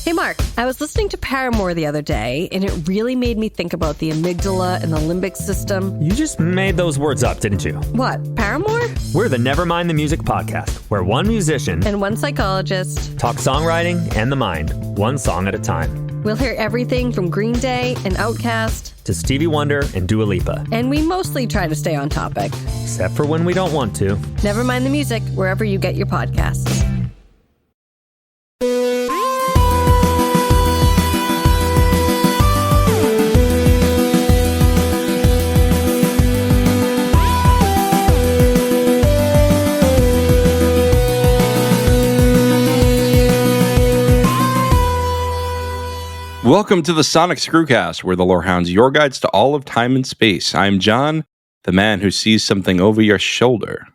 Hey, Mark, I was listening to Paramore the other day, and it really made me think about the amygdala and the limbic system. You just made those words up, didn't you? What, Paramore? We're the Nevermind the Music podcast, where one musician and one psychologist talk songwriting and the mind, one song at a time. We'll hear everything from Green Day and Outkast to Stevie Wonder and Dua Lipa. And we mostly try to stay on topic. Except for when we don't want to. Nevermind the Music, wherever you get your podcasts. Welcome to the Sonic Screwcast, where the Lorehounds, your guides to all of time and space. I'm John, the man who sees something over your shoulder.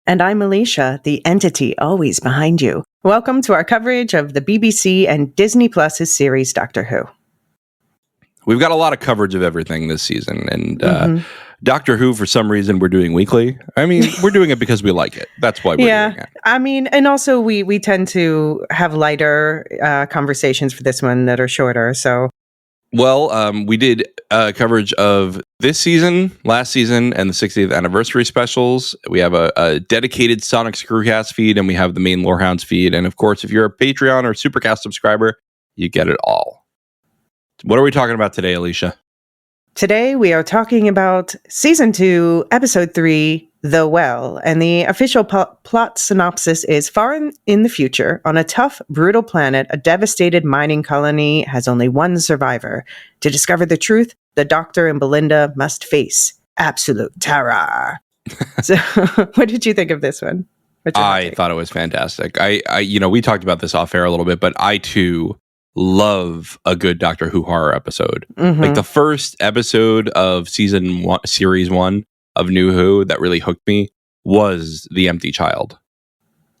And I'm Elysia, the entity always behind you. Welcome to our coverage of the BBC and Disney Plus's series Doctor Who. We've got a lot of coverage of everything this season, and Doctor Who, for some reason, we're doing weekly. I mean, we're doing it because we like it. That's why we're doing it. I mean, and also we tend to have lighter conversations for this one that are shorter, so. Well, we did coverage of this season, last season, and the 60th anniversary specials. We have a dedicated Sonic Screwcast feed, and we have the main Lorehounds feed. And of course, if you're a Patreon or Supercast subscriber, you get it all. What are we talking about today, Elysia? Today, we are talking about Season 2, Episode 3, The Well, and the official plot synopsis is: far in the future, on a tough, brutal planet, a devastated mining colony has only one survivor. To discover the truth, the Doctor and Belinda must face absolute terror. So, what did you think of this one? I thought it was fantastic. I we talked about this off air a little bit, but I too love a good Doctor Who horror episode. Mm-hmm. Like the first episode of series 1 of New Who that really hooked me was The Empty Child,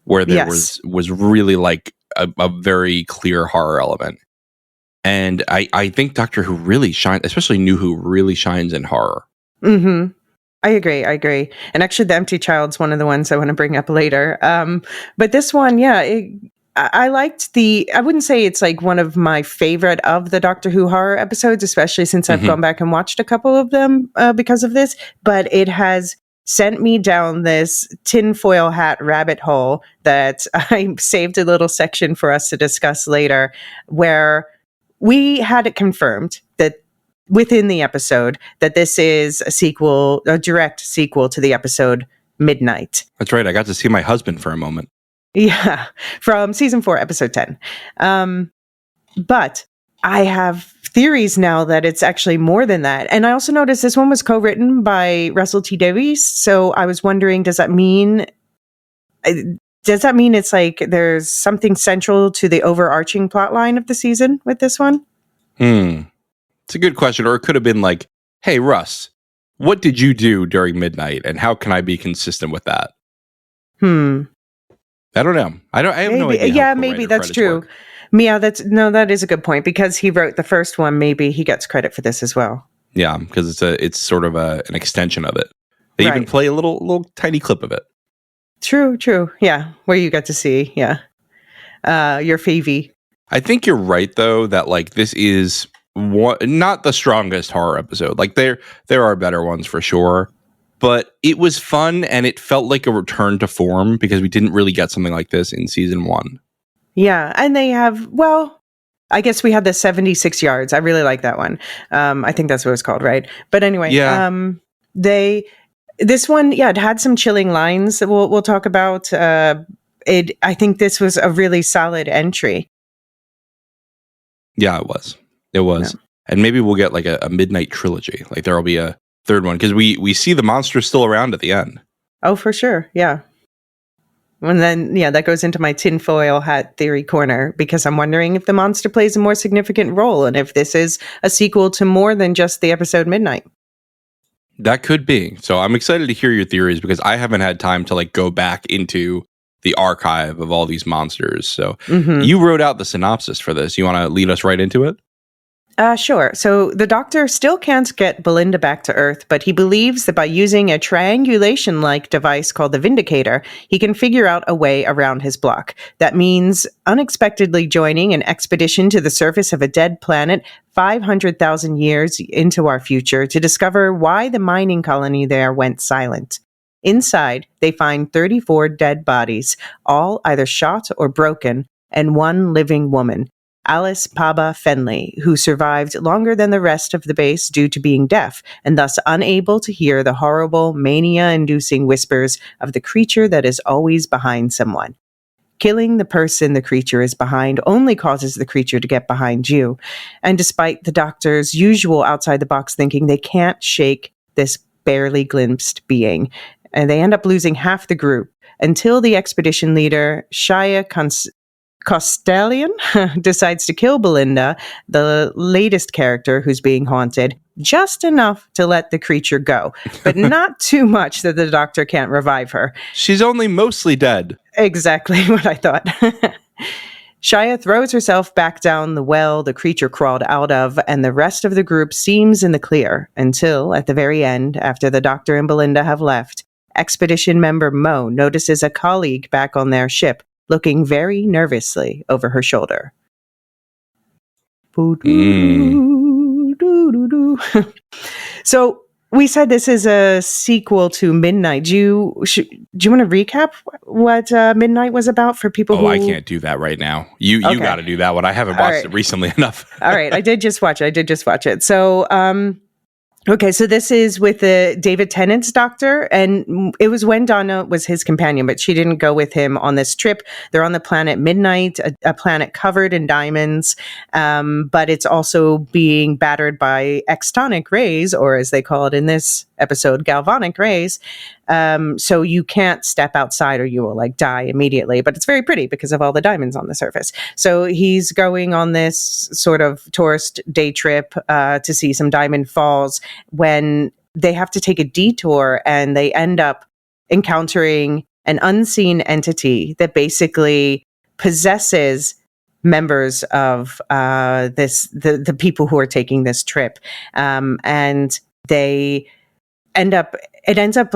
where there was really like a very clear horror element. And I think Doctor Who really shines, especially New Who really shines in horror. Mm-hmm. I agree. And actually, The Empty Child's one of the ones I want to bring up later. But this one, I liked I wouldn't say it's like one of my favorite of the Doctor Who horror episodes, especially since I've gone back and watched a couple of them because of this, but it has sent me down this tinfoil hat rabbit hole that I saved a little section for us to discuss later, where we had it confirmed that within the episode that this is a direct sequel to the episode Midnight. That's right. I got to see my husband for a moment. Yeah, from season 4, episode 10. But I have theories now that it's actually more than that. And I also noticed this one was co-written by Russell T Davies. So I was wondering, does that mean it's like there's something central to the overarching plot line of the season with this one? It's a good question. Or it could have been like, hey, Russ, what did you do during Midnight? And how can I be consistent with that? I don't know. I have no idea. Yeah, maybe that's true. Yeah, that is a good point, because he wrote the first one. Maybe he gets credit for this as well. Yeah, because it's sort of an extension of it. They even play a little tiny clip of it. True. Yeah, where you get to see your Phoebe. I think you're right though that like this is not the strongest horror episode. Like there are better ones for sure. But it was fun, and it felt like a return to form because we didn't really get something like this in season 1. Yeah, and they have, I guess we had the 76 yards. I really like that one. I think that's what it's called, right? But anyway, this one, it had some chilling lines that we'll talk about. I think this was a really solid entry. Yeah, it was. Yeah. And maybe we'll get like a Midnight trilogy. Like there'll be a third one, because we see the monster still around at the end. Oh, for sure. Yeah. And then, that goes into my tinfoil hat theory corner, because I'm wondering if the monster plays a more significant role and if this is a sequel to more than just the episode Midnight. That could be. So I'm excited to hear your theories, because I haven't had time to like go back into the archive of all these monsters. So you wrote out the synopsis for this. You want to lead us right into it? Sure. So the doctor still can't get Belinda back to Earth, but he believes that by using a triangulation-like device called the Vindicator, he can figure out a way around his block. That means unexpectedly joining an expedition to the surface of a dead planet 500,000 years into our future to discover why the mining colony there went silent. Inside, they find 34 dead bodies, all either shot or broken, and one living woman, Alice Paba Fenley, who survived longer than the rest of the base due to being deaf and thus unable to hear the horrible, mania-inducing whispers of the creature that is always behind someone. Killing the person the creature is behind only causes the creature to get behind you. And despite the doctor's usual outside-the-box thinking, they can't shake this barely glimpsed being. And they end up losing half the group until the expedition leader, Shia Costelian, decides to kill Belinda, the latest character who's being haunted, just enough to let the creature go, but not too much that the doctor can't revive her. She's only mostly dead. Exactly what I thought. Shia throws herself back down the well the creature crawled out of, and the rest of the group seems in the clear until, at the very end, after the doctor and Belinda have left, expedition member Mo notices a colleague back on their ship, looking very nervously over her shoulder. So we said this is a sequel to Midnight. Do you want to recap what Midnight was about for people who... Oh, I can't do that right now. You got to do that one. I haven't watched it recently enough. All right. I did just watch it. So, okay, so this is with the David Tennant's doctor, and it was when Donna was his companion, but she didn't go with him on this trip. They're on the planet Midnight, a planet covered in diamonds, but it's also being battered by extonic rays, or as they call it in this episode, galvanic rays. So you can't step outside or you will die immediately, but it's very pretty because of all the diamonds on the surface. So he's going on this sort of tourist day trip to see some diamond falls when they have to take a detour and they end up encountering an unseen entity that basically possesses members of the people who are taking this trip. And it ends up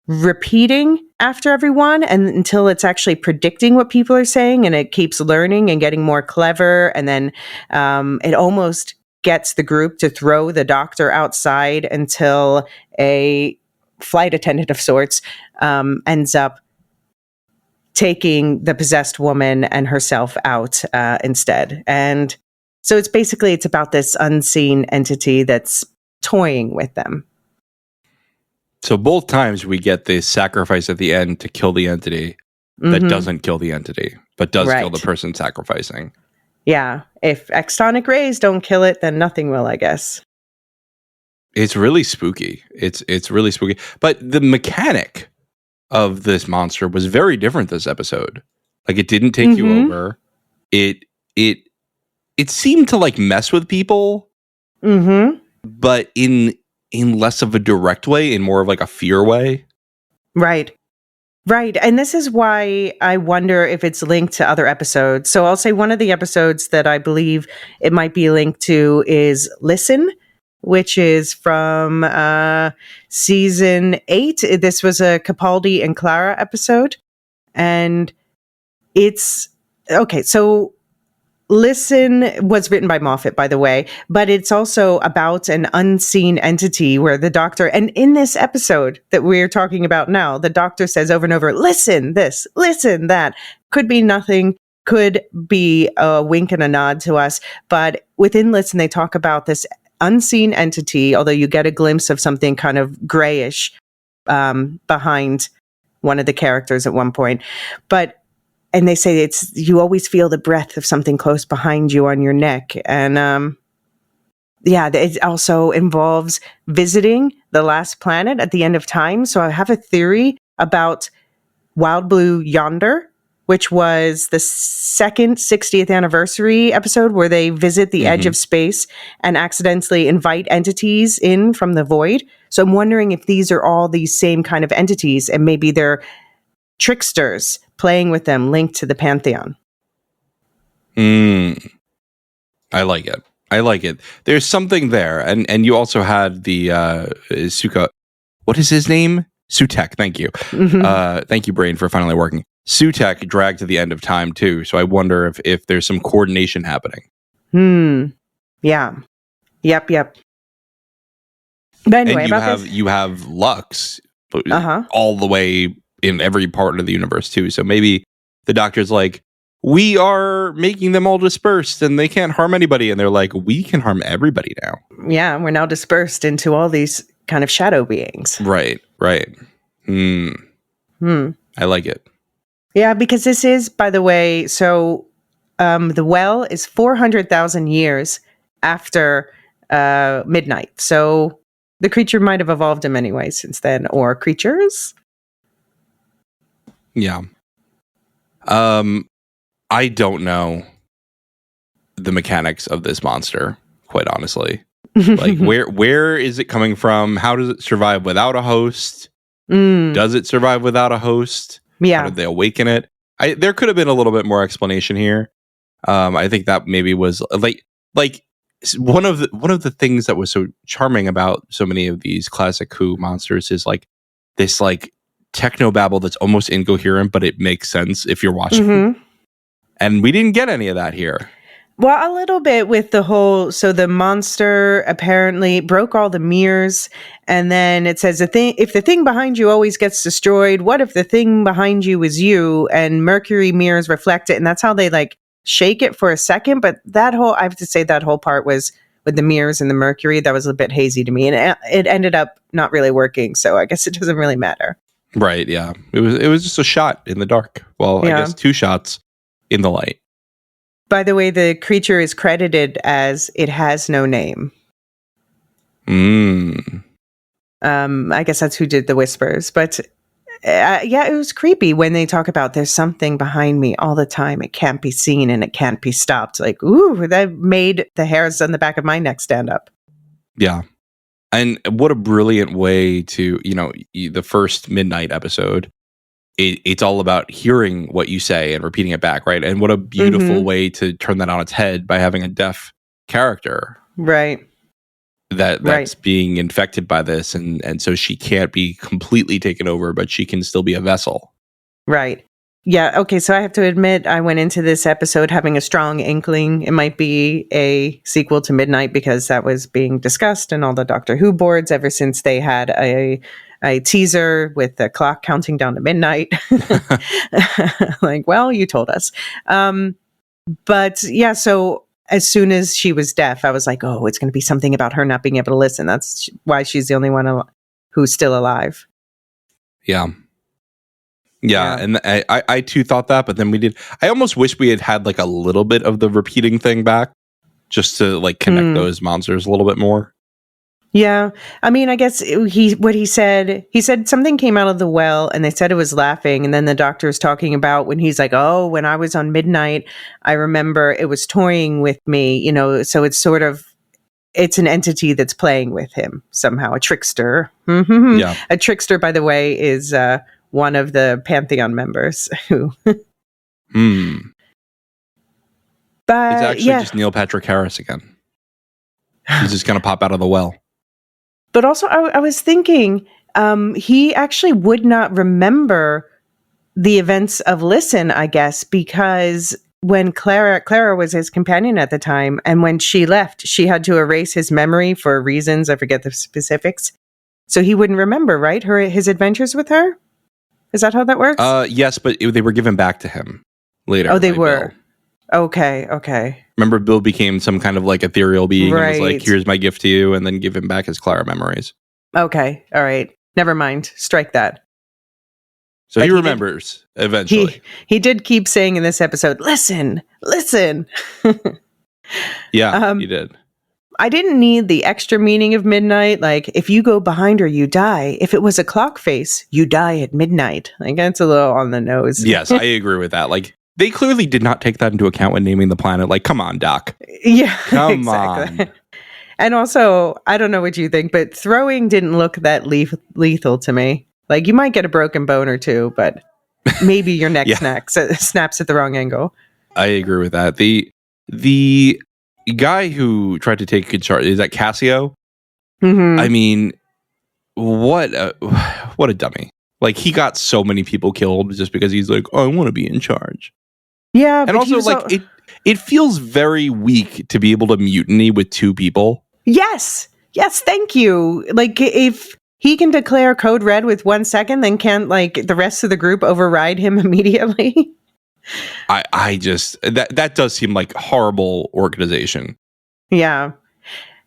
repeating after everyone and until it's actually predicting what people are saying, and it keeps learning and getting more clever. And then it almost gets the group to throw the doctor outside until a flight attendant of sorts ends up taking the possessed woman and herself out instead. And so it's about this unseen entity that's toying with them. So both times we get the sacrifice at the end to kill the entity that doesn't kill the entity, but does kill the person sacrificing. Yeah. If extonic rays don't kill it, then nothing will, I guess. It's really spooky. It's really spooky. But the mechanic of this monster was very different this episode. It didn't take you over. It seemed to mess with people. But in less of a direct way, in more of a fear way. Right. And this is why I wonder if it's linked to other episodes. So I'll say one of the episodes that I believe it might be linked to is Listen, which is from season 8. This was a Capaldi and Clara episode. And it's... Okay, so Listen was written by Moffat, by the way, but it's also about an unseen entity where the doctor, and in this episode that we're talking about now, the doctor says over and over, listen this, listen that. Could be nothing, could be a wink and a nod to us, but within Listen, they talk about this unseen entity, although you get a glimpse of something kind of grayish behind one of the characters at one point. And they say you always feel the breath of something close behind you on your neck. And it also involves visiting the last planet at the end of time. So I have a theory about Wild Blue Yonder, which was the second 60th anniversary episode where they visit the edge of space and accidentally invite entities in from the void. So I'm wondering if these are all these same kind of entities, and maybe they're tricksters playing with them, linked to the Pantheon. I like it. I like it. There's something there, and you also had the Suka. What is his name? Sutek. Thank you. Thank you, Brain, for finally working. Sutek dragged to the end of time too. So I wonder if there's some coordination happening. Yeah. Yep. But anyway, and you have Lux all the way in every part of the universe too. So maybe the Doctor's like, we are making them all dispersed and they can't harm anybody. And they're like, we can harm everybody now. Yeah, we're now dispersed into all these kind of shadow beings. Right. I like it. Yeah, because this is, by the way, so the well is 400,000 years after midnight. So the creature might have evolved in many ways since then, or creatures. Yeah. I don't know the mechanics of this monster, quite honestly. Like, where is it coming from? How does it survive without a host? Does it survive without a host? Yeah. How did they awaken it? There could have been a little bit more explanation here. I think that maybe was like one of the things that was so charming about so many of these classic Who monsters is like this like techno babble that's almost incoherent, but it makes sense if you're watching. And we didn't get any of that here. Well, a little bit with the whole, so the monster apparently broke all the mirrors, and then it says, if the thing behind you always gets destroyed, what if the thing behind you is you? And Mercury mirrors reflect it, and that's how they like shake it for a second. But I have to say that whole part was with the mirrors and the Mercury, that was a bit hazy to me, and it ended up not really working. So I guess it doesn't really matter. Right, yeah. It was just a shot in the dark. Well, yeah. I guess 2 shots in the light. By the way, the creature is credited as it has no name. I guess that's who did the whispers. But yeah, it was creepy when they talk about there's something behind me all the time. It can't be seen and it can't be stopped. Like, ooh, that made the hairs on the back of my neck stand up. Yeah. And what a brilliant way to, the first Midnight episode, it's all about hearing what you say and repeating it back, right? And what a beautiful way to turn that on its head by having a deaf character. Right. That's being infected by this, and so she can't be completely taken over, but she can still be a vessel. Right. Yeah, okay, so I have to admit, I went into this episode having a strong inkling it might be a sequel to Midnight because that was being discussed in all the Doctor Who boards ever since they had a teaser with the clock counting down to midnight. Like, well, you told us. But yeah, so as soon as she was deaf, I was like, oh, it's going to be something about her not being able to listen. That's why she's the only one who's still alive. Yeah. And I too thought that, but then we did. I almost wish we had like a little bit of the repeating thing back just to like connect those monsters a little bit more. Yeah. I mean, I guess he said something came out of the well and they said it was laughing. And then the Doctor is talking about when he's like, oh, when I was on Midnight, I remember it was toying with me, so it's sort of, it's an entity that's playing with him somehow, a trickster. Yeah. A trickster, by the way, is one of the Pantheon members who. But it's actually just Neil Patrick Harris again. He's just going to pop out of the well. But also, I was thinking, he actually would not remember the events of Listen, I guess, because when Clara was his companion at the time, and when she left, she had to erase his memory for reasons, I forget the specifics. So he wouldn't remember, right? His adventures with her? Is that how that works? Yes, but they were given back to him later. Oh, they were. Bill. Okay. Remember, Bill became some kind of like ethereal being and was like, here's my gift to you, and then give him back his Clara memories. Okay. All right. Never mind. Strike that. So he remembers eventually. He did keep saying in this episode, listen. Yeah, he did. I didn't need the extra meaning of midnight. Like, if you go behind her, you die. If it was a clock face, you die at midnight. Like, that's a little on the nose. Yes, I agree with that. Like, they clearly did not take that into account when naming the planet. Like, come on, Doc. Yeah, come on. And also, I don't know what you think, but throwing didn't look that lethal to me. Like, you might get a broken bone or two, but maybe your neck snaps at the wrong angle. I agree with that. guy who tried to take charge, is that Cassio? Mm-hmm. I mean, what a dummy. Like, he got so many people killed just because he's like, oh, I want to be in charge. Yeah, and also like it feels very weak to be able to mutiny with 2 people. Yes, thank you. Like, if he can declare code red with 1 second, then can't like the rest of the group override him immediately? I just that does seem like horrible organization. Yeah,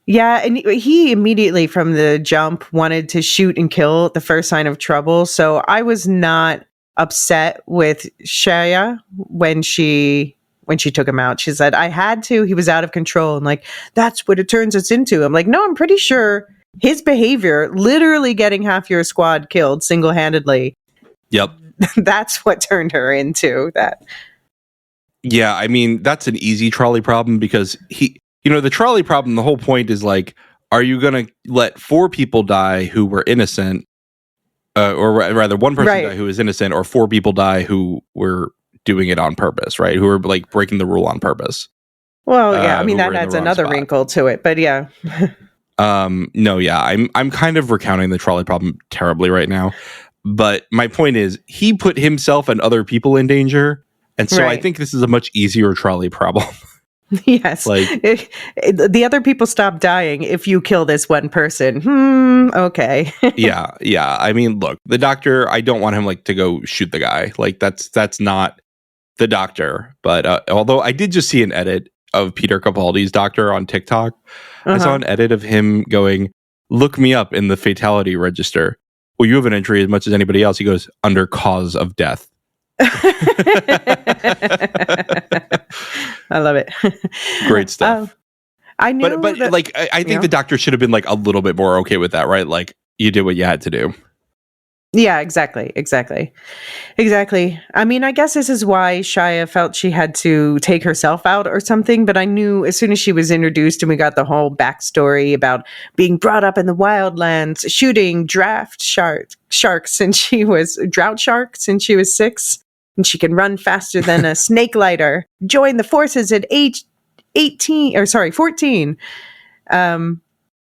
and he immediately from the jump wanted to shoot and kill at the first sign of trouble. So I was not upset with Shaya when she took him out. She said, I had to, he was out of control. And like, that's what it turns us into. I'm like, no, I'm pretty sure his behavior, literally getting half your squad killed single-handedly. Yep. That's what turned her into that. Yeah, I mean, that's an easy trolley problem because the trolley problem, the whole point is like, are you going to let 4 people die who were innocent? Or rather, 1 person die who was innocent, or 4 people die who were doing it on purpose, right? Who were like breaking the rule on purpose. Well, yeah, I mean that adds another wrinkle to it, but yeah. No, yeah, I'm kind of recounting the trolley problem terribly right now, but my point is he put himself and other people in danger, and so I think this is a much easier trolley problem. Yes, like the other people stop dying if you kill this one person. Okay. yeah. I mean, look, the doctor. I don't want him like to go shoot the guy. Like that's not the doctor. But although I did just see an edit of Peter Capaldi's doctor on TikTok, I saw an edit of him going, "Look me up in the fatality register." Well, you have an entry as much as anybody else. He goes, under cause of death. I love it. Great stuff. I knew, but like I think the doctor should have been like a little bit more okay with that, right? Like you did what you had to do. Yeah, exactly. I mean, I guess this is why Shia felt she had to take herself out or something. But I knew as soon as she was introduced and we got the whole backstory about being brought up in the wildlands, shooting sharks since she was 6, and she can run faster than a snake lighter. Joined the forces at age 14.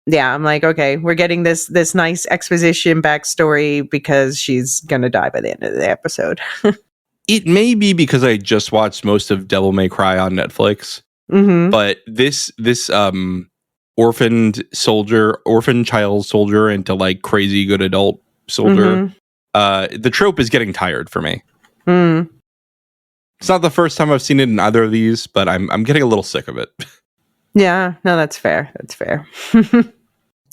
Yeah, I'm like, okay, we're getting this nice exposition backstory because she's gonna die by the end of the episode. It may be because I just watched most of Devil May Cry on Netflix, but this orphan child soldier into like crazy good adult soldier, the trope is getting tired for me. It's not the first time I've seen it in either of these, but I'm getting a little sick of it. Yeah, no, that's fair. It's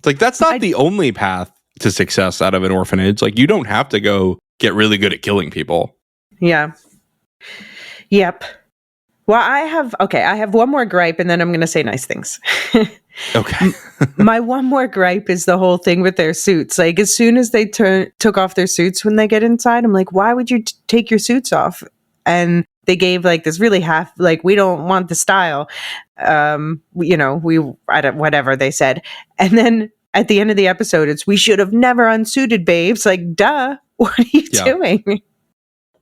like that's not the only path to success out of an orphanage. Like you don't have to go get really good at killing people. Yeah. Yep. Well, I have one more gripe and then I'm going to say nice things. Okay. My one more gripe is the whole thing with their suits. Like as soon as they took off their suits when they get inside, I'm like, why would you take your suits off? And they gave like this really we don't want the style. Whatever they said. And then at the end of the episode, we should have never unsuited babes. Like, duh, what are you doing?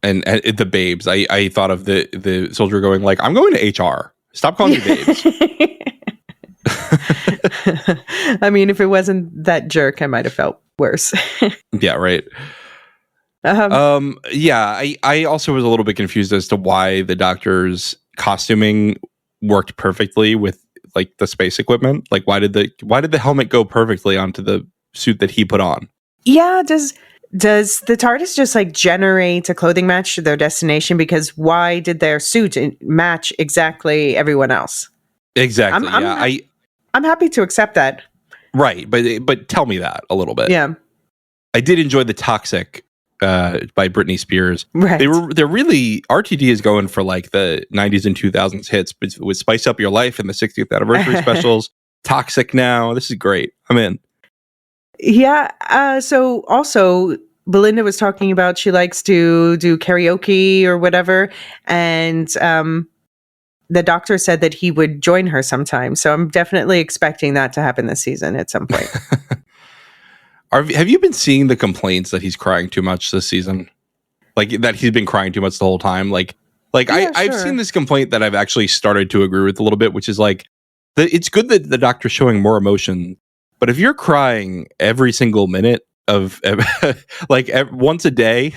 And the babes, I thought of the soldier going like, I'm going to HR. Stop calling me babes. I mean, if it wasn't that jerk, I might have felt worse. Yeah, right. I also was a little bit confused as to why the doctor's costuming worked perfectly with like the space equipment. Like why did the helmet go perfectly onto the suit that he put on? Yeah, does the TARDIS just like generate a clothing match to their destination? Because why did their suit match exactly everyone else? Exactly. I'm happy to accept that. Right, but tell me that a little bit. Yeah. I did enjoy the Toxic by Britney Spears. Right. They're really, RTD is going for like the 90s and 2000s hits with Spice Up Your Life and the 60th anniversary specials. Toxic now. This is great. I'm in. Yeah. So also Belinda was talking about she likes to do karaoke or whatever. And the doctor said that he would join her sometime. So I'm definitely expecting that to happen this season at some point. Have you been seeing the complaints that he's crying too much this season? Like that he's been crying too much the whole time? I've seen this complaint that I've actually started to agree with a little bit, which is like it's good that the doctor's showing more emotion, but if you're crying every single minute of like once a day,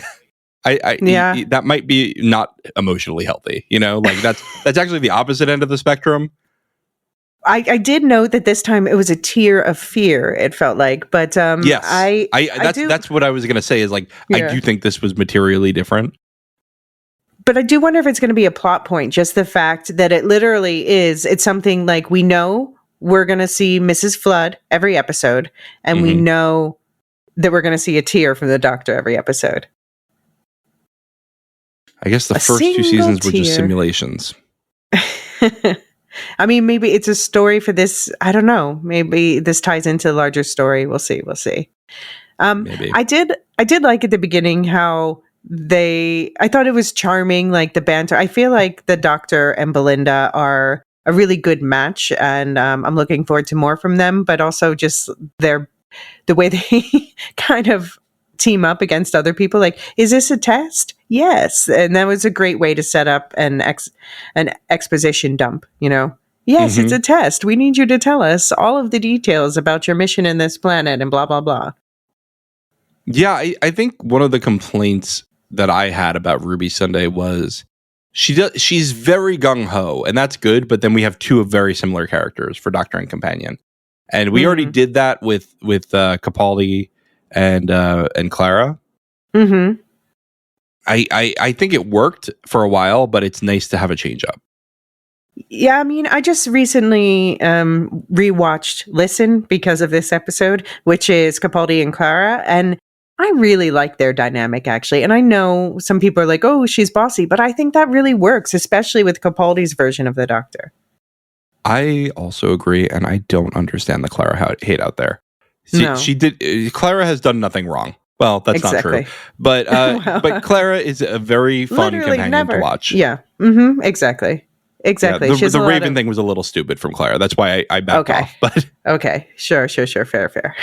that might be not emotionally healthy. Like that's actually the opposite end of the spectrum. I did note that this time it was a tear of fear. It felt like, but yes, that's what I was gonna say. Is like I do think this was materially different. But I do wonder if it's going to be a plot point, just the fact that it literally is. It's something like we know we're going to see Mrs. Flood every episode, and we know that we're going to see a tear from the doctor every episode. I guess the first 2 seasons were just simulations. I mean, maybe it's a story for this. I don't know. Maybe this ties into a larger story. We'll see. Maybe. I did like at the beginning how I thought it was charming, like the banter. I feel like the doctor and Belinda are a really good match, and I'm looking forward to more from them, but also just the way they kind of team up against other people. Like, is this a test? Yes. And that was a great way to set up an exposition dump, Yes, it's a test. We need you to tell us all of the details about your mission in this planet and blah, blah, blah. Yeah, I think one of the complaints that I had about Ruby Sunday was she's very gung-ho, and that's good, but then we have 2 very similar characters for Doctor and Companion. And we already did that with Capaldi and Clara. Mm-hmm. I think it worked for a while, but it's nice to have a change up. Yeah, I mean, I just recently rewatched Listen because of this episode, which is Capaldi and Clara, and I really like their dynamic, actually. And I know some people are like, oh, she's bossy, but I think that really works, especially with Capaldi's version of the Doctor. I also agree, and I don't understand the Clara hate out there. Clara has done nothing wrong. Well, that's not true. But but Clara is a very fun companion to watch. Yeah. Exactly. Yeah, the Raven thing was a little stupid from Clara. That's why I backed off. But okay, sure, fair.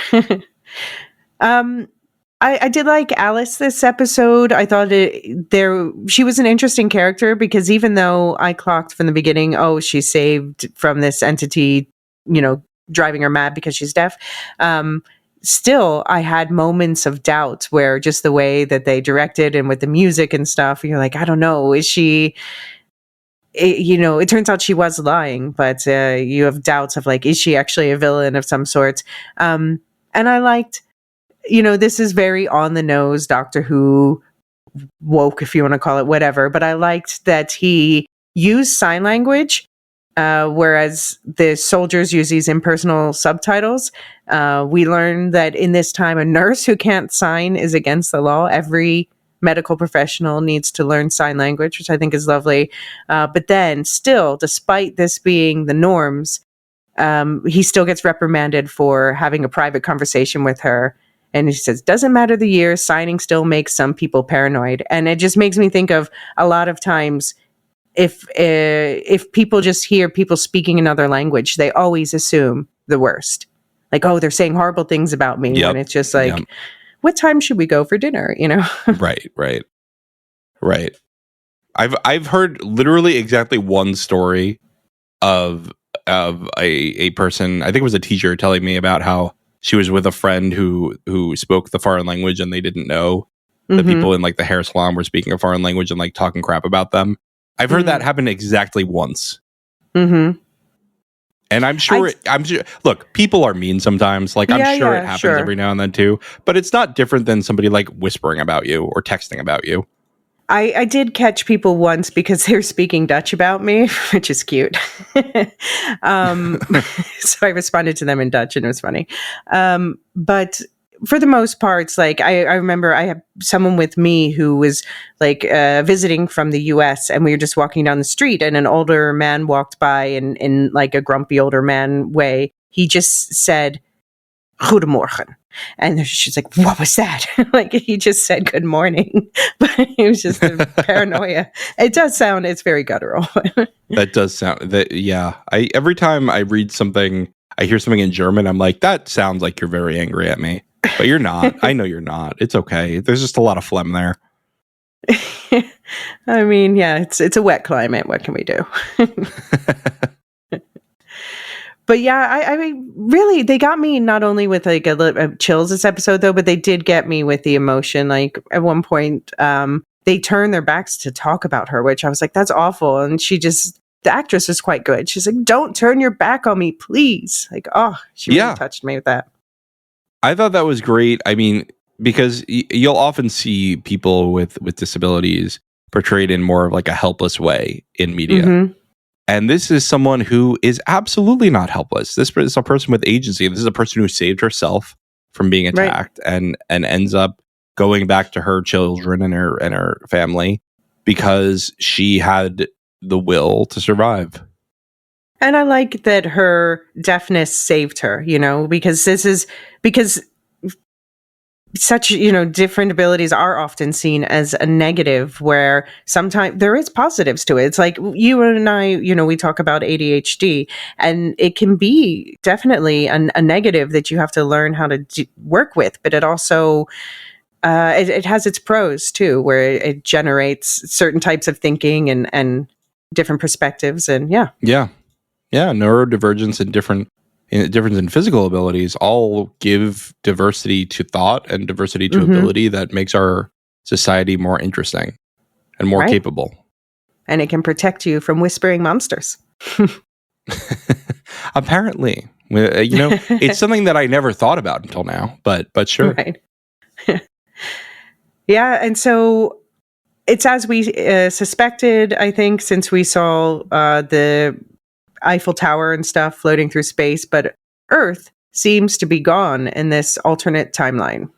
I did like Alice this episode. I thought she was an interesting character because even though I clocked from the beginning, oh, she's saved from this entity, driving her mad because she's deaf. Still, I had moments of doubt where just the way that they directed and with the music and stuff, you're like, I don't know, is she? It turns out she was lying, but you have doubts of like, is she actually a villain of some sort? And I liked. This is very on the nose Doctor Who woke, if you want to call it whatever, but I liked that he used sign language, whereas the soldiers use these impersonal subtitles. We learned that in this time, a nurse who can't sign is against the law. Every medical professional needs to learn sign language, which I think is lovely. But then still, despite this being the norms, he still gets reprimanded for having a private conversation with her. And he says, doesn't matter the year, signing still makes some people paranoid. And it just makes me think of a lot of times if people just hear people speaking another language, they always assume the worst. Like, oh, they're saying horrible things about me. Yep. And it's just like, what time should we go for dinner? Right. I've heard literally exactly one story of a person, I think it was a teacher, telling me about how she was with a friend who spoke the foreign language and they didn't know that people in like the hair salon were speaking a foreign language and like talking crap about them. I've heard that happen exactly once. Mm-hmm. And I'm sure, look, people are mean sometimes. Like, I'm sure it happens every now and then too. But it's not different than somebody like whispering about you or texting about you. I did catch people once because they were speaking Dutch about me, which is cute. So I responded to them in Dutch and it was funny. But for the most part, it's like I remember I have someone with me who was like visiting from the US, and we were just walking down the street and an older man walked by in like a grumpy older man way. He just said, Goedemorgen. And she's like, what was that? Like, he just said good morning. But it was just a paranoia. It's very guttural. That does sound, every time I read something, I hear something in German, I'm like, that sounds like you're very angry at me. But you're not. I know you're not. It's okay. There's just a lot of phlegm there. I mean, yeah, it's a wet climate. What can we do? but yeah, I mean, really, they got me not only with like a little chills this episode though, but they did get me with the emotion. Like at one point, they turned their backs to talk about her, which I was like, that's awful. And the actress is quite good. She's like, don't turn your back on me, please. Like, oh, she really touched me with that. I thought that was great. I mean, because you'll often see people with disabilities portrayed in more of like a helpless way in media. Mm-hmm. And this is someone who is absolutely not helpless. This is a person with agency. This is a person who saved herself from being attacked and ends up going back to her children and her family because she had the will to survive. And I like that her deafness saved her, because such, different abilities are often seen as a negative, where sometimes there is positives to it. It's like you and I, we talk about ADHD, and it can be definitely a negative that you have to learn how to work with, but it also, it has its pros too, where it generates certain types of thinking and different perspectives. And yeah, neurodivergence and difference in physical abilities all give diversity to thought and diversity to ability that makes our society more interesting and more capable. And it can protect you from whispering monsters. Apparently, it's something that I never thought about until now, but sure. Right. Yeah. And so it's as we suspected, I think, since we saw the Eiffel Tower and stuff floating through space, but Earth seems to be gone in this alternate timeline.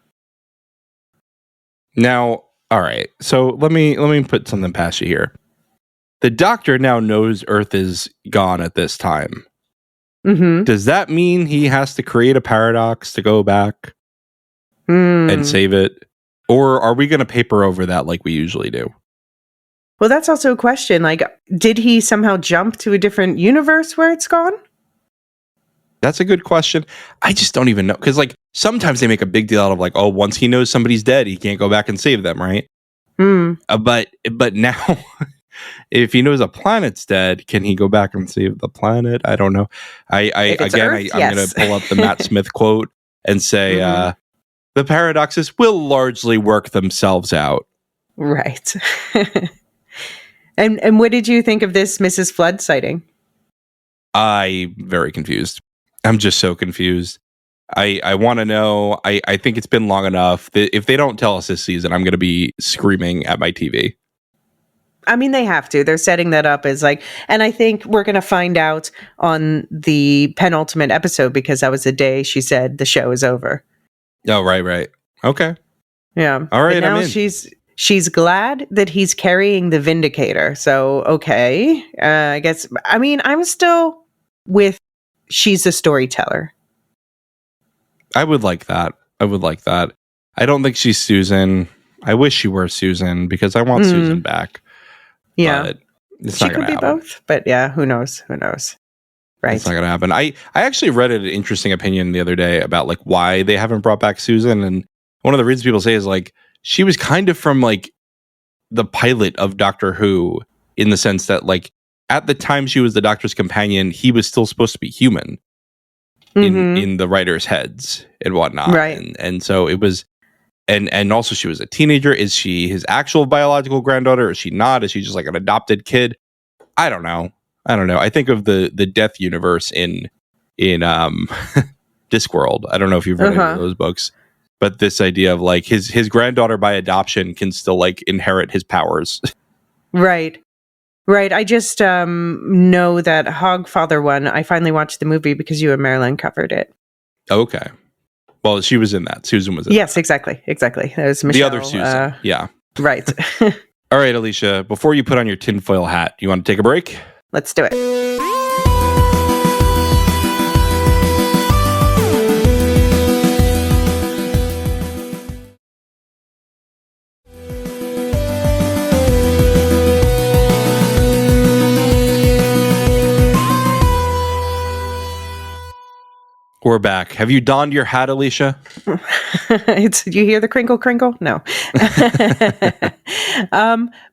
Now, all right. So let me put something past you here. The Doctor now knows Earth is gone at this time. Mm-hmm. Does that mean he has to create a paradox to go back and save it? Or are we going to paper over that like we usually do? Well, that's also a question. Like, did he somehow jump to a different universe where it's gone? That's a good question. I just don't even know. Because, like, sometimes they make a big deal out of, like, oh, once he knows somebody's dead, he can't go back and save them, right? But now, if he knows a planet's dead, can he go back and save the planet? I don't know. I'm going to pull up the Matt Smith quote and say, the paradoxes will largely work themselves out. Right. And what did you think of this Mrs. Flood sighting? I'm very confused. I'm just so confused. I want to know. I think it's been long enough that if they don't tell us this season, I'm going to be screaming at my TV. I mean, they have to. They're setting that up as like, and I think we're going to find out on the penultimate episode, because that was the day she said the show is over. Oh, right. Okay. Yeah. All right. But now she's glad that he's carrying the Vindicator. So, okay. I guess, I mean, I'm still with she's a storyteller. I would like that. I don't think she's Susan. I wish she were Susan because I want Susan back. Yeah. But it's she not going to happen. Be both. But yeah, who knows? Right. It's not going to happen. I actually read an interesting opinion the other day about like why they haven't brought back Susan. And one of the reasons people say is like, she was kind of from like the pilot of Doctor Who, in the sense that like at the time she was the Doctor's companion, he was still supposed to be human in the writers' heads and whatnot. Right. And so it was, and also she was a teenager. Is she his actual biological granddaughter? Is she not? Is she just like an adopted kid? I don't know. I think of the Death universe in Discworld. I don't know if you've read any of those books. But this idea of like his granddaughter by adoption can still like inherit his powers. Right. I just know that Hogfather one, I finally watched the movie because you and Marilyn covered it. Okay. Well, she was in that. Susan was in Yes, that. Exactly. That was Michelle. The other Susan. Yeah. Right. All right, Elysia, before you put on your tinfoil hat, you want to take a break? Let's do it. We're back. Have you donned your hat, Elysia? You hear the crinkle crinkle? No.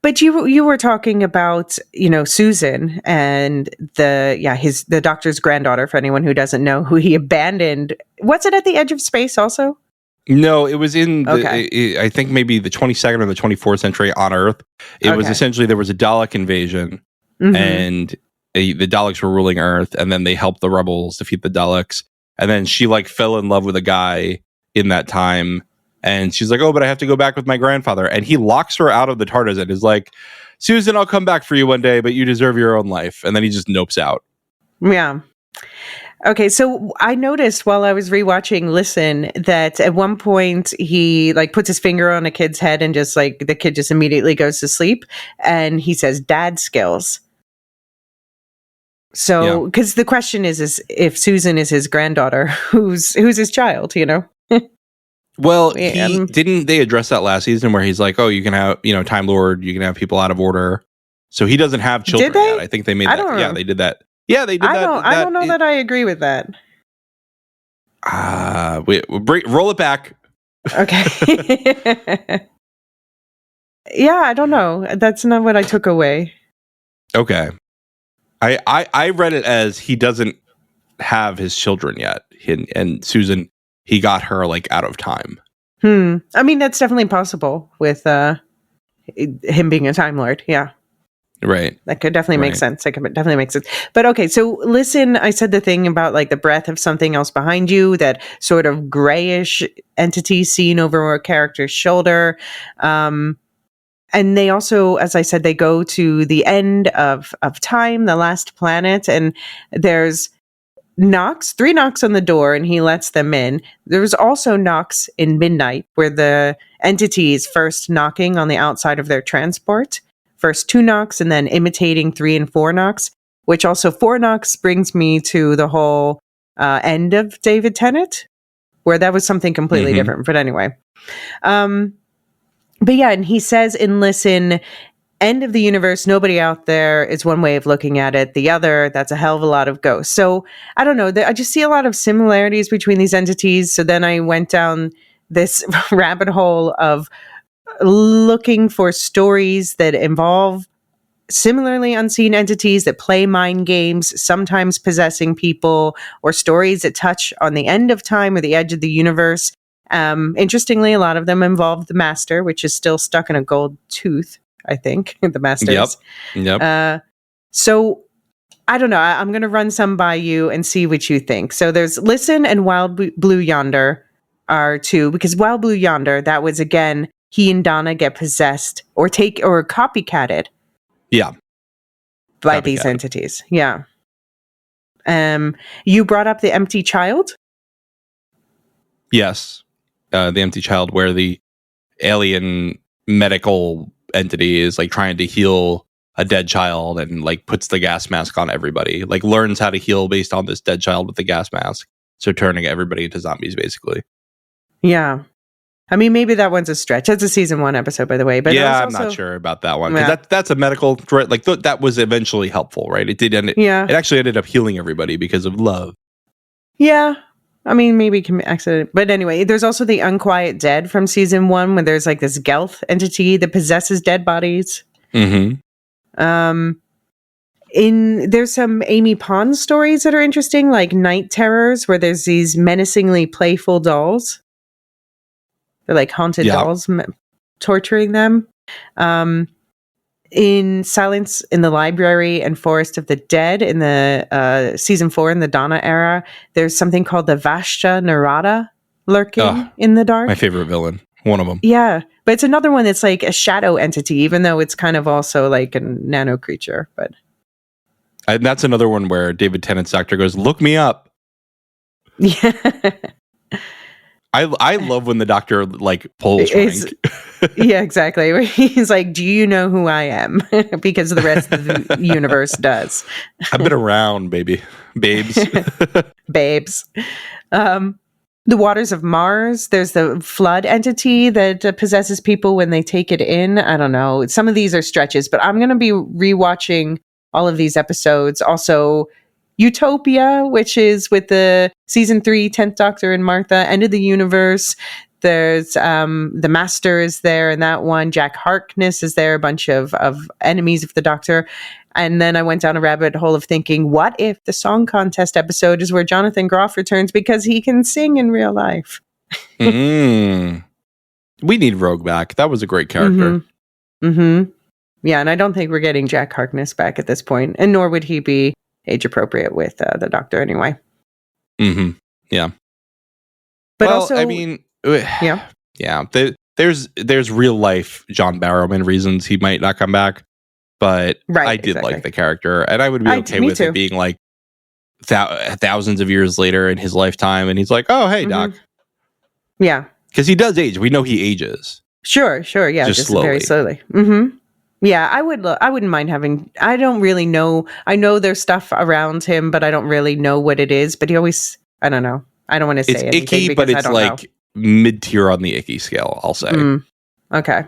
But you were talking about, Susan and the doctor's granddaughter, for anyone who doesn't know, who he abandoned. Was it at the edge of space also? No, it was in I think maybe the 22nd or the 24th century on Earth. It was essentially, there was a Dalek invasion, and the Daleks were ruling Earth, and then they helped the rebels defeat the Daleks. And then she fell in love with a guy in that time. And she's like, oh, but I have to go back with my grandfather. And he locks her out of the TARDIS and is like, Susan, I'll come back for you one day, but you deserve your own life. And then he just nopes out. Yeah. Okay, so I noticed while I was rewatching Listen that at one point he puts his finger on a kid's head and just the kid just immediately goes to sleep. And he says, dad skills. So, because the question is if Susan is his granddaughter, who's his child, Well, didn't they address that last season where he's like, oh, you can have, Time Lord, you can have people out of order. So he doesn't have children yet. I think they made that. Yeah, they did that. Yeah, they did that. I don't know that I agree with that. Roll it back. Okay. Yeah, I don't know. That's not what I took away. Okay. I read it as he doesn't have his children yet. And Susan, he got her out of time. I mean, that's definitely possible with him being a Time Lord. Yeah. Right. That could definitely make sense. That could definitely make sense. But okay, so Listen, I said the thing about the breath of something else behind you, that sort of grayish entity seen over a character's shoulder. And they also, as I said, they go to the end of time, the last planet, and there's three knocks on the door, and he lets them in. There's also knocks in midnight, where the entity is first knocking on the outside of their transport. First 2 knocks, and then imitating 3 and 4 knocks, which also 4 knocks brings me to the whole end of David Tennant, where that was something completely different. But anyway. But yeah, and he says in Listen, end of the universe, nobody out there is one way of looking at it. The other, that's a hell of a lot of ghosts. So I don't know. I just see a lot of similarities between these entities. So then I went down this rabbit hole of looking for stories that involve similarly unseen entities that play mind games, sometimes possessing people, or stories that touch on the end of time or the edge of the universe. Interestingly, a lot of them involve the Master, which is still stuck in a gold tooth, I think. The Master. Yep. So I don't know. I'm going to run some by you and see what you think. So there's Listen and Wild Blue Yonder are 2, because Wild Blue Yonder, that was again, he and Donna get possessed or copycatted. Yeah. By these entities. Yeah. You brought up the empty child? Yes. The empty child, where the alien medical entity is trying to heal a dead child and puts the gas mask on everybody, learns how to heal based on this dead child with the gas mask. So turning everybody into zombies, basically. Yeah. I mean, maybe that one's a stretch. That's a season 1 episode, by the way. But yeah, I'm not sure about that one. Because that's a medical, right? That was eventually helpful, right? It did end. Yeah. It actually ended up healing everybody because of love. Yeah. I mean, maybe accident. But anyway, there's also the Unquiet Dead from season 1, where there's this Gelth entity that possesses dead bodies. Mm-hmm. There's some Amy Pond stories that are interesting, like Night Terrors, where there's these menacingly playful dolls. They're haunted dolls torturing them. In Silence in the Library and Forest of the Dead in the season 4 in the Donna era, there's something called the Vashta Narada lurking in the dark. My favorite villain. One of them. Yeah. But it's another one that's a shadow entity, even though it's kind of also a nano creature. But and that's another one where David Tennant's doctor goes, look me up. Yeah. I love when the doctor pulls rank. Yeah, exactly. He's like, do you know who I am? Because the rest of the universe does. I've been around, babes. Babes. The Waters of Mars, there's the flood entity that possesses people when they take it in. I don't know. Some of these are stretches, but I'm going to be rewatching all of these episodes. Also, Utopia, which is with the season 3 10th Doctor and Martha, End of the Universe. There's the Master is there in that one. Jack Harkness is there, a bunch of enemies of the Doctor. And then I went down a rabbit hole of thinking, what if the song contest episode is where Jonathan Groff returns because he can sing in real life? We need Rogue back. That was a great character. Yeah, and I don't think we're getting Jack Harkness back at this point, and nor would he be age appropriate with the Doctor anyway. Yeah. But well, also, I mean, yeah. There's real life John Barrowman reasons he might not come back, but I did like the character, and I would be okay with it being like thousands of years later in his lifetime, and he's like, "Oh, hey, Doc." Yeah, because he does age. We know he ages. Sure. Yeah, just very slowly. Yeah, I wouldn't mind having. I don't really know. I know there's stuff around him, but I don't really know what it is. But he always. I don't know. I don't want to say anything. It's icky, but it's like mid-tier on the icky scale, I'll say. Okay.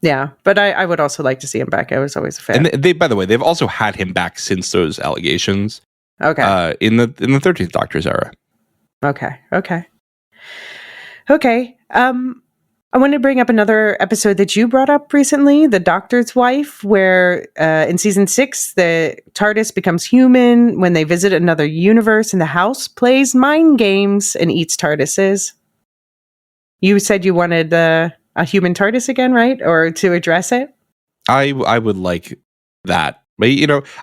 Yeah, but I would also like to see him back. I was always a fan. And by the way, they've also had him back since those allegations. Okay. In the 13th Doctor's era. Okay. I want to bring up another episode that you brought up recently, The Doctor's Wife, where in season 6, the TARDIS becomes human when they visit another universe, and the house plays mind games and eats TARDISes. You said you wanted a human TARDIS again, right? Or to address it? I would like that. But,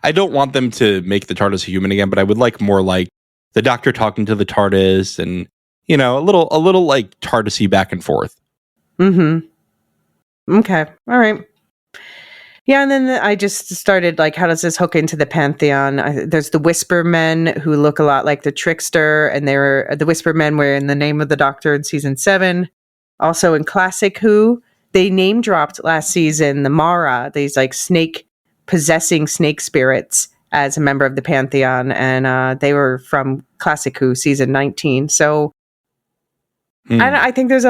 I don't want them to make the TARDIS a human again, but I would like more like the Doctor talking to the TARDIS and, a little like TARDIS-y back and forth. Okay. All right. Yeah, and then I just started like, how does this hook into the Pantheon? There's the Whisper Men who look a lot like the Trickster, and the Whisper Men were in The Name of the Doctor in season 7. Also in Classic Who, they name dropped last season the Mara, these like possessing snake spirits as a member of the Pantheon, and they were from Classic Who season 19. So I think there's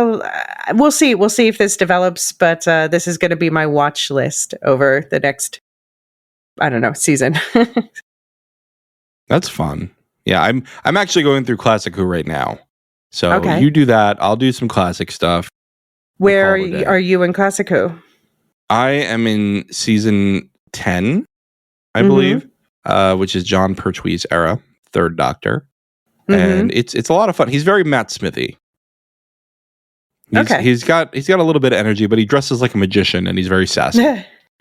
we'll see if this develops, but this is going to be my watch list over the next, season. That's fun. Yeah, I'm actually going through Classic Who right now. So you do that. I'll do some classic stuff. Where are you in Classic Who? I am in season 10, I believe, which is John Pertwee's era, Third Doctor. And it's a lot of fun. He's very Matt Smithy. He's got a little bit of energy, but he dresses like a magician, and he's very sassy.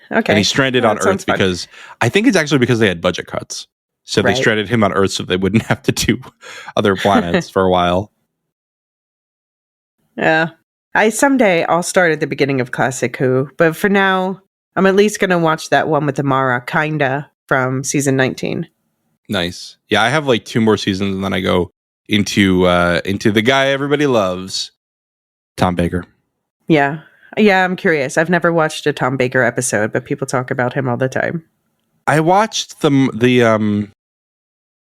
And he's stranded on Earth because I think it's actually because they had budget cuts. So they stranded him on Earth so they wouldn't have to do other planets for a while. Yeah. Someday I'll start at the beginning of Classic Who, but for now, I'm at least going to watch that one with the Mara, kinda, from season 19. Nice. Yeah, I have like 2 more seasons, and then I go into the guy everybody loves, Tom Baker. Yeah, I'm curious. I've never watched a Tom Baker episode, but people talk about him all the time. I watched the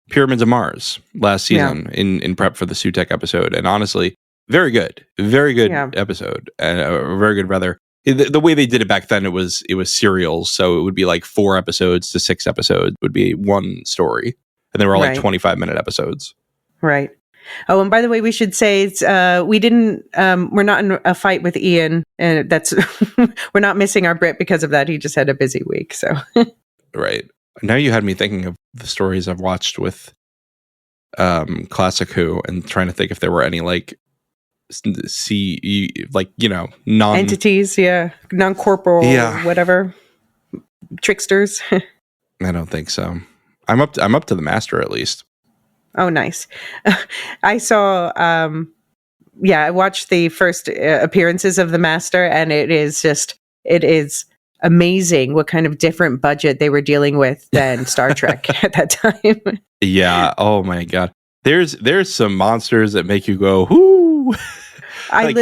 Pyramids of Mars last season in prep for the Sutek episode, and honestly, very good episode, and very good. Rather, the way they did it back then, it was serials, so it would be like 4 episodes to 6 episodes would be one story, and they were all like 25-minute episodes. Right. Oh, and by the way, we should say we're not in a fight with Ian, and that's we're not missing our Brit because of that. He just had a busy week, so. Right. Now you had me thinking of the stories I've watched with Classic Who, and trying to think if there were any like non entities, non-corporal, whatever, tricksters. I don't think so. I'm up to the Master at least. Oh, nice. I saw, I watched the first appearances of the Master, and it is amazing what kind of different budget they were dealing with than Star Trek at that time. Yeah. Oh my God. There's some monsters that make you go, whoo. I'm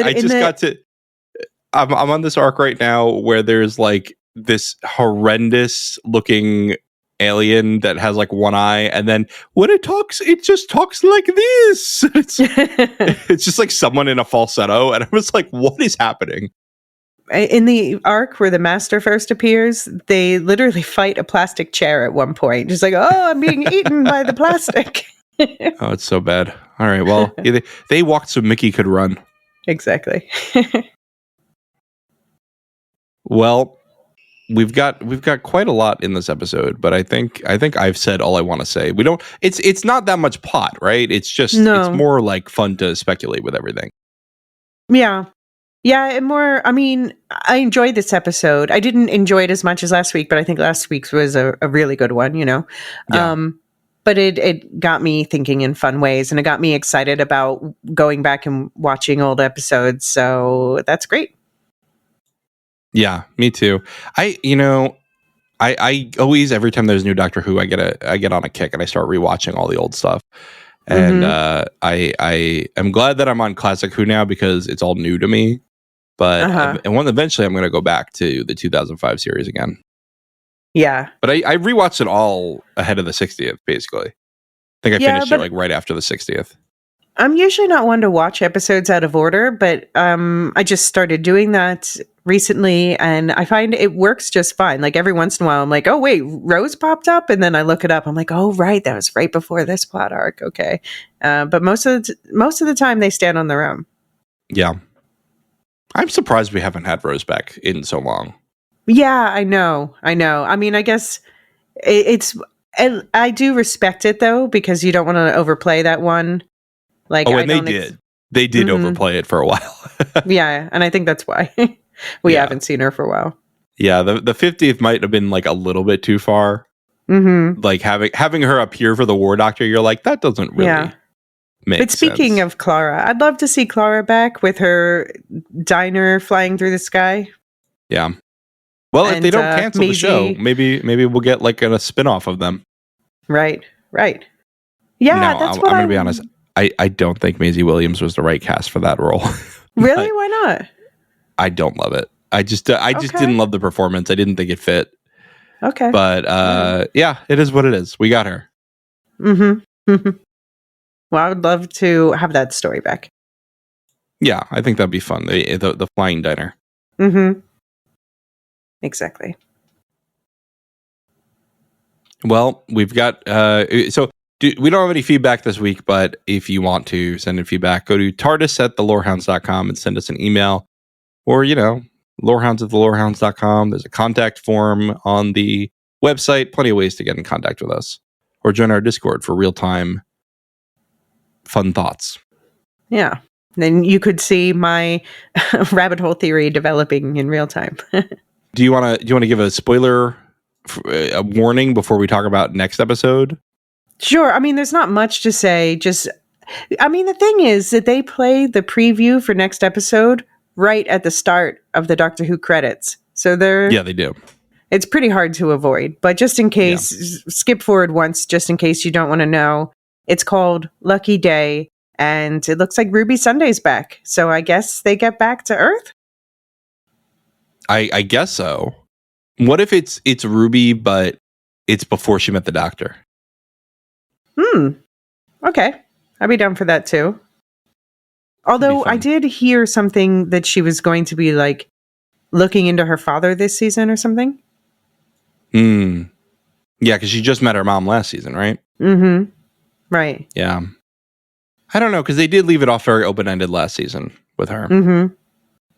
on this arc right now where there's like this horrendous looking alien that has like one eye, and then when it talks, it just talks like this. It's just like someone in a falsetto, and I was like, what is happening? in the arc where the Master first appears, they literally fight a plastic chair at one point. Just like, oh, I'm being eaten by the plastic. Oh, it's so bad. All right, well, they walked so Mickey could run. Exactly. Well, we've got quite a lot in this episode, but I think I've said all I want to say. We don't. It's not that much plot, right? It's just it's more like fun to speculate with everything. Yeah. Yeah, and more, I mean, I enjoyed this episode. I didn't enjoy it as much as last week, but I think last week's was a really good one, you know? Yeah. But it got me thinking in fun ways, and it got me excited about going back and watching old episodes, so that's great. Yeah, me too. I always, every time there's new Doctor Who, I get on a kick and I start rewatching all the old stuff. And I am glad that I'm on Classic Who now because it's all new to me. But eventually I'm going to go back to the 2005 series again. Yeah. But I rewatched it all ahead of the 60th, basically. I think I finished it like right after the 60th. I'm usually not one to watch episodes out of order, but I just started doing that recently, and I find it works just fine. Like every once in a while, I'm like, oh, wait, Rose popped up, and then I look it up. I'm like, oh, right, that was right before this plot arc. Okay. But most of the time, they stand on their own. Yeah. I'm surprised we haven't had Rose back in so long. Yeah, I know. I mean, I guess I do respect it, though, because you don't want to overplay that one. Like, and they did overplay it for a while. Yeah, and I think that's why we haven't seen her for a while. Yeah, the 50th might have been like a little bit too far. Mm-hmm. Like having her appear for the War Doctor, you're like, that doesn't really But speaking of Clara, I'd love to see Clara back with her diner flying through the sky. Yeah. Well, if they don't cancel the show, maybe we'll get like a spin-off of them. Right. Yeah, that's what I'm going to be honest. I don't think Maisie Williams was the right cast for that role. Really? Why not? I don't love it. I just didn't love the performance. I didn't think it fit. Okay. But yeah, it is what it is. We got her. Mm-hmm. Well, I would love to have that story back. Yeah, I think that'd be fun. The flying diner. Mm-hmm. Exactly. Well, we've got we don't have any feedback this week, but if you want to send in feedback, go to tardis@thelorehounds.com and send us an email. Or, lorehounds@thelorehounds.com. There's a contact form on the website. Plenty of ways to get in contact with us. Or join our Discord for real-time fun thoughts. Yeah. Then you could see my rabbit hole theory developing in real time. Do you want to give a spoiler, a warning before we talk about next episode? Sure. I mean, there's not much to say. The thing is that they play the preview for next episode right at the start of the Doctor Who credits. So they do. It's pretty hard to avoid. But just in case, skip forward once, just in case you don't want to know. It's called Lucky Day, and it looks like Ruby Sunday's back. So I guess they get back to Earth? I guess so. What if it's Ruby, but it's before she met the Doctor? Okay. I'd be down for that too. Although I did hear something that she was going to be like looking into her father this season or something. Yeah, because she just met her mom last season, right? Mm-hmm. Right. Yeah. I don't know, because they did leave it off very open-ended last season with her. Mm-hmm.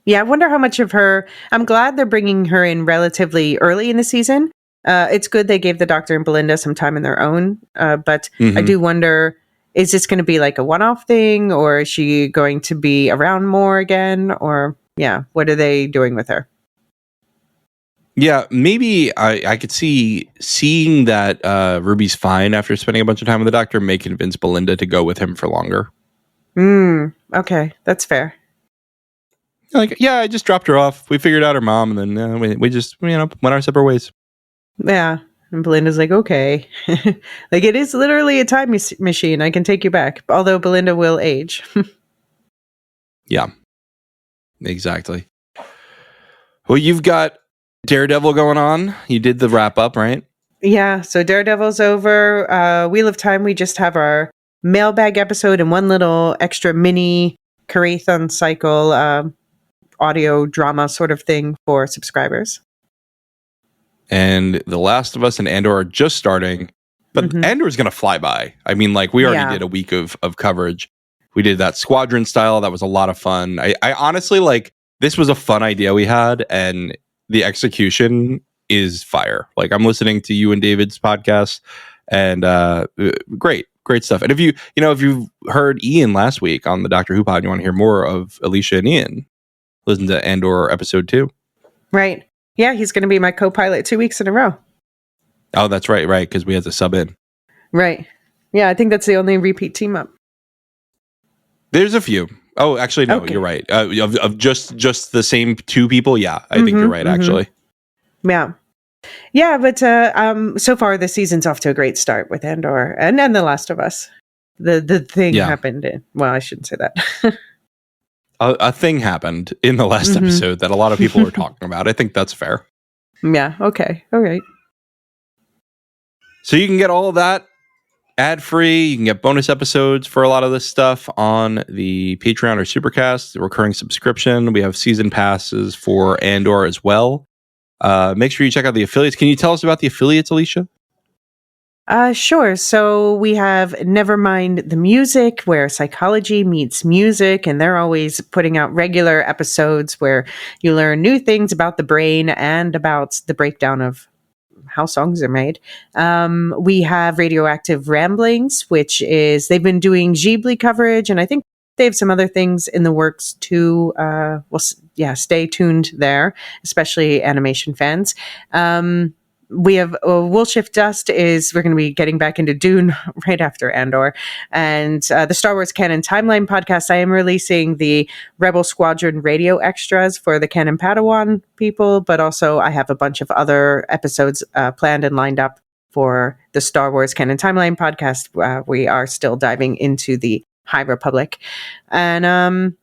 Yeah, I wonder how much of her... I'm glad they're bringing her in relatively early in the season. It's good they gave the Doctor and Belinda some time in their own, but I do wonder, is this going to be like a one-off thing, or is she going to be around more again? Or, what are they doing with her? Yeah, maybe I could seeing that Ruby's fine after spending a bunch of time with the Doctor may convince Belinda to go with him for longer. Okay, that's fair. Like, I just dropped her off. We figured out her mom, and then we just went our separate ways. Yeah, and Belinda's like, okay. Like, it is literally a time machine. I can take you back. Although Belinda will age. Yeah, exactly. Well, you've got Daredevil going on. You did the wrap up, right? Yeah, so Daredevil's over. Wheel of Time, we just have our mailbag episode and one little extra mini Carathon cycle. audio drama sort of thing for subscribers. And The Last of Us and Andor are just starting, but Andor is going to fly by. I mean, like, we already did a week of coverage. We did that squadron style. That was a lot of fun. I honestly, like, this was a fun idea we had, and the execution is fire. Like, I'm listening to you and David's podcast, and great stuff. And if you've heard Ian last week on the Doctor Who pod, and you want to hear more of Elysia and Ian, listen to Andor episode 2. Right. Yeah, he's going to be my co-pilot 2 weeks in a row. Oh, that's right, because we had to sub in. Right. Yeah, I think that's the only repeat team up. There's a few. Oh, actually, no, Okay. You're right. Of just the same 2 people, yeah, I think you're right, actually. Yeah. Yeah, but so far the season's off to a great start with Andor and then The Last of Us. The thing happened. Well, I shouldn't say that. A thing happened in the last episode that a lot of people are talking about. I think that's fair. Yeah, okay. All right. So you can get all of that ad-free. You can get bonus episodes for a lot of this stuff on the Patreon or Supercast, the recurring subscription. We have season passes for Andor as well. Make sure you check out the affiliates. Can you tell us about the affiliates, Elysia? Sure. So we have Nevermind the Music, where psychology meets music, and they're always putting out regular episodes where you learn new things about the brain and about the breakdown of how songs are made. We have Radioactive Ramblings, which is, they've been doing Ghibli coverage, and I think they have some other things in the works too. Stay tuned there, especially animation fans. We have We'll Shift Dust we're going to be getting back into Dune right after Andor. And the Star Wars Canon Timeline podcast, I am releasing the Rebel Squadron radio extras for the Canon Padawan people, but also I have a bunch of other episodes planned and lined up for the Star Wars Canon Timeline podcast. We are still diving into the High Republic. And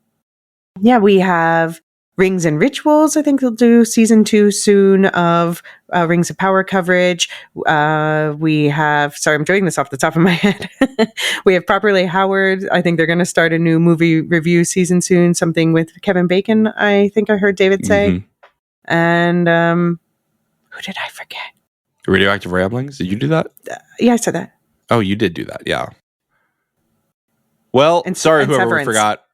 we have Rings and Rituals. I think they'll do season 2 soon of Rings of Power coverage. We have, sorry, I'm doing this off the top of my head. We have Properly Howard. I think they're going to start a new movie review season soon, something with Kevin Bacon, I think I heard David say. And who did I forget? Radioactive Ramblings? Did you do that? Yeah, I said that. Oh, you did do that, yeah. Well, sorry, whoever we forgot.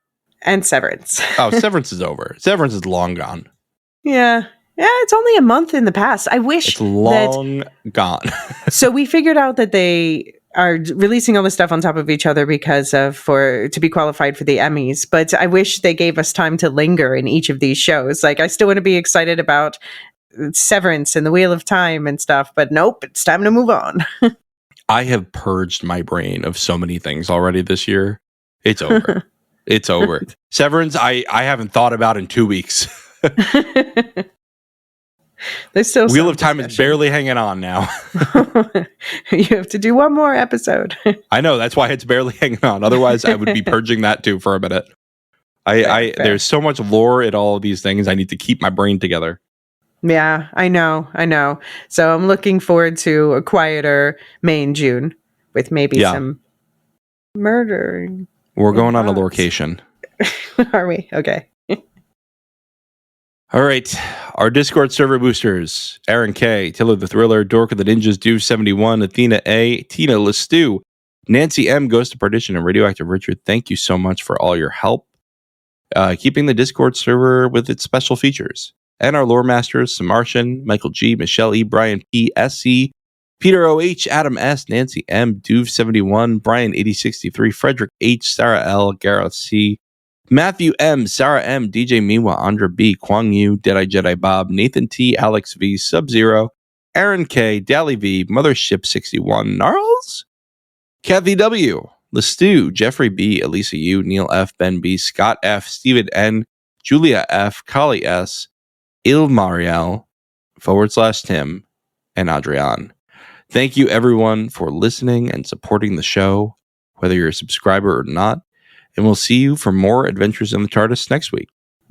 And Severance. Oh, Severance is over. Severance is long gone. Yeah, it's only a month in the past. I wish it's long gone. So we figured out that they are releasing all this stuff on top of each other because to be qualified for the Emmys. But I wish they gave us time to linger in each of these shows. Like, I still want to be excited about Severance and the Wheel of Time and stuff, but nope, it's time to move on. I have purged my brain of so many things already this year. It's over. It's over. Severance, I haven't thought about in 2 weeks. There's still Wheel of Time is barely hanging on now. You have to do one more episode. I know, that's why it's barely hanging on. Otherwise, I would be purging that too for a minute. Fair. There's so much lore in all of these things. I need to keep my brain together. Yeah, I know. So I'm looking forward to a quieter May and June with maybe some murdering. We're going on a location. Are we? Okay. All right. Our Discord server boosters: Aaron K, Tiller the Thriller, Dork of the Ninjas, Duve71, Athena A, Tina Lestu, Nancy M, Ghost of Perdition, and Radioactive Richard. Thank you so much for all your help keeping the Discord server with its special features. And our lore masters: Samartian, Michael G, Michelle E, Brian P, SC, Peter OH, Adam S, Nancy M, Duve71, Brian 8063, Frederick H, Sarah L, Gareth C, Matthew M, Sarah M, DJ Miwa, Andra B, Kwang Yu, Deadeye Jedi Bob, Nathan T, Alex V, Sub-Zero, Aaron K, Dally V, Mothership 61, Gnarls, Kathy W, Lestu, Jeffrey B, Elisa U, Neil F, Ben B, Scott F, Stephen N, Julia F, Kali S, Il Mariel, /Tim, and Adrian. Thank you, everyone, for listening and supporting the show, whether you're a subscriber or not. And we'll see you for more Adventures in the TARDIS next week.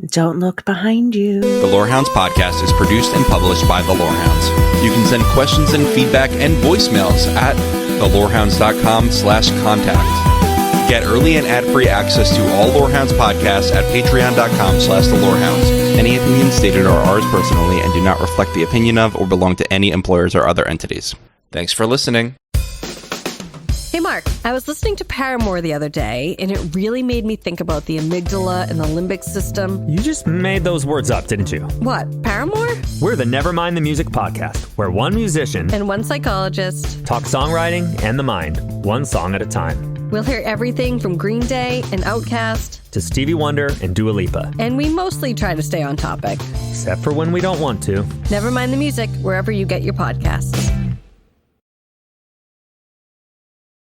Don't look behind you. The Lorehounds podcast is produced and published by The Lorehounds. You can send questions and feedback and voicemails at thelorehounds.com/contact. Get early and ad-free access to all Lorehounds podcasts at patreon.com/thelorehounds. Any opinions stated are ours personally and do not reflect the opinion of or belong to any employers or other entities. Thanks for listening. Hey, Mark, I was listening to Paramore the other day, and it really made me think about the amygdala and the limbic system. You just made those words up, didn't you? What, Paramore? We're the Nevermind the Music podcast, where one musician And one psychologist talk songwriting and the mind, one song at a time. We'll hear everything from Green Day and Outkast To Stevie Wonder and Dua Lipa. and we mostly try to stay on topic. Except for when we don't want to. Never mind the music, wherever you get your podcasts.